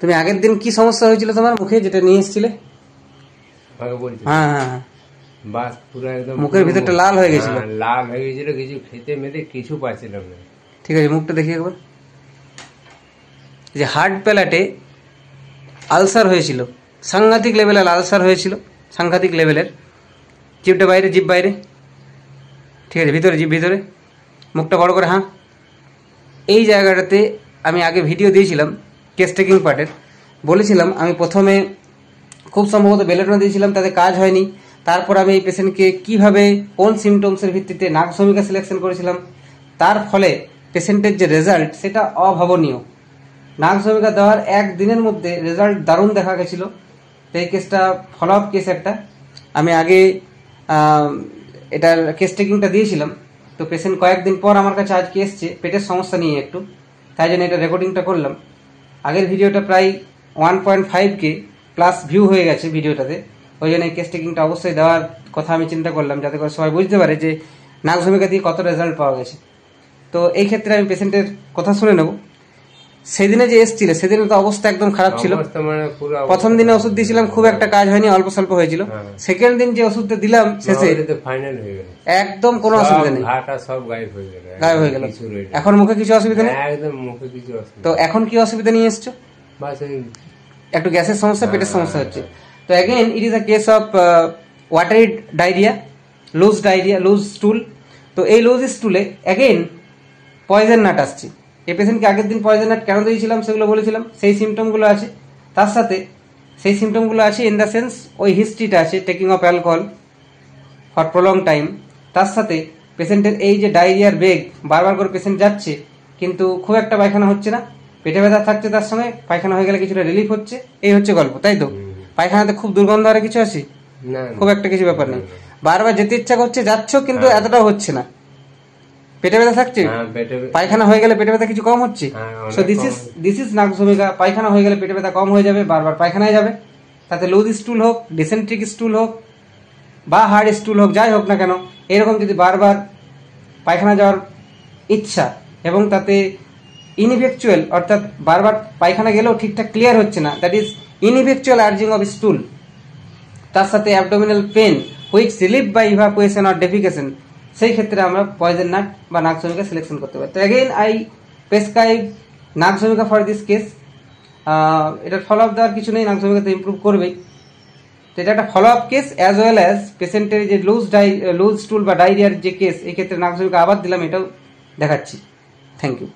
তুমি আগের দিন কি সমস্যা হয়েছিল তোমার মুখে যেটা নিয়ে এসেছিলে? হ্যাঁ হ্যাঁ, বাস পুরো একদম মুখের ভিতরটা লাল হয়ে গেছিল। লাল হয়ে গেছিল, কিছু খেতে মেতে কিছু পাচ্ছিলাম না। ঠিক আছে, মুখটা দেখি একবার। যে হার্ড প্যালাটে আলসার হয়েছিল, সাংঘাতিক লেভেলের আলসার হয়েছিল, সাংঘাতিক লেভেলের। জিভটা বাইরে, জিভ বাইরে, ঠিক আছে, ভিতরে জিভ ভিতরে, মুখটা বড় করে। হ্যাঁ, এই জায়গাটাতে আমি আগে ভিডিও দিয়েছিলাম কেস টেকিং পার্টের, বলেছিলাম আমি প্রথমে খুব সম্ভবত বেলেটনা দিয়েছিলাম, তাতে কাজ হয়নি। তারপর আমি এই পেশেন্টকে কীভাবে কোন সিমটমসের ভিত্তিতে নাগভূমিকা সিলেকশন করেছিলাম, তার ফলে পেশেন্টের যে রেজাল্ট সেটা অভাবনীয়। নাগভূমিকা দেওয়ার একদিনের মধ্যে রেজাল্ট দারুণ দেখা গেছিলো। তো এই কেসটা ফলো আপ কেস একটা, আমি আগে এটার কেস টেকিংটা দিয়েছিলাম। তো পেশেন্ট কয়েকদিন পর আমার কাছে আজকে এসছে পেটের সমস্যা নিয়ে একটু, তাই জন্য এটা রেকর্ডিংটা করলাম। আগের ভিডিওটা প্রায় 1.5K প্লাস ভিউ হয়ে গেছে ভিডিওটাতে, ওই জন্য এই কেস টেকিংটা অবশ্যই দেওয়ার কথা আমি চিন্তা করলাম, যাতে করে সবাই বুঝতে পারে যে নাগভূমিকা দিয়ে কত রেজাল্ট পাওয়া গেছে। তো এই ক্ষেত্রে আমি পেশেন্টের কথা শুনে নেব। সেদিনে যে এসেছিল সেদিনে তো অবস্থা একদম খারাপ ছিল। প্রথম দিনে ওষুধ দিয়েছিলাম, খুব একটা কাজ হয়নি, অল্প স্বল্প হয়েছিল। সেকেন্ড দিন যে ওষুধটা দিলাম শেষে একদম কোনো অসুবিধা নেই, গায়েব হয়ে গেল। এখন মুখে কিছু অসুবিধা নেই, তো এখন কি অসুবিধা নিয়ে এসছো? একটু গ্যাসের সমস্যা, পেটের সমস্যা হচ্ছে। তো again it is a case of watery diarrhoea, loose stool. তো এই লুজ স্টুলে অ্যাগেন পয়জন নাট আসছে। এই পেশেন্টকে আগের দিন পয়জন নাট কেন দিয়েছিলাম সেগুলো বলেছিলাম, সেই সিমটমগুলো আছে। তার সাথে সেই সিমটমগুলো আছে ইন দ্য সেন্স ওই হিস্ট্রিটা আছে taking off alcohol for prolong time. তার সাথে পেশেন্টের এই যে ডায়রিয়ার বেগ, বারবার করে পেশেন্ট যাচ্ছে কিন্তু খুব একটা পায়খানা হচ্ছে না, পেটে ব্যথা থাকছে, তার সঙ্গে পায়খানা হয়ে গেলে কিছুটা রিলিফ হচ্ছে, এই হচ্ছে গল্প, তাই তো? পায়খানাতে খুব দুর্গন্ধ আর কিছু আছে? খুব একটা কিছু ব্যাপার নেই, বারবার যেতে ইচ্ছা করছে, যাচ্ছ কিন্তু এতটাও হচ্ছে না। পেটে ব্যথা থাকছে, পায়খানা হয়ে গেলে পেটে ব্যথা কিছু কম হচ্ছে। So this is nux vomica. পায়খানা হয়ে গেলে পেটে ব্যথা কম হয়ে যাবে, বারবার পায়খানায় যাবে, তাতে লুজ স্টুল হোক, ডিসেন্ট্রিক স্টুল হোক বা হার্ড স্টুল হোক, যাই হোক না কেন, এরকম যদি বারবার পায়খানা যাওয়ার ইচ্ছা এবং তাতে ইনইফেকচুয়াল, অর্থাৎ বারবার পায়খানা গেলেও ঠিকঠাক ক্লিয়ার হচ্ছে না, that is ineffectual urging of stool, তার সাথে abdominal pain which relieve by evacuation or defecation, সেই ক্ষেত্রে আমরা পয়জন নাট বা নাগভূমিকা সিলেকশন করতে পারি। তো again I prescribe nux vomica for this case. এটার ফলো আপ দেওয়ার কিছু নেই, নাগভূমিকা তো ইমপ্রুভ করবেই। তো এটা একটা follow up case as well as পেশেন্টের যে লুজ স্টুল বা ডায়রিয়ার যে কেস, এই ক্ষেত্রে নাগভূমিকা আবার দিলাম, এটাও দেখাচ্ছি। Thank you.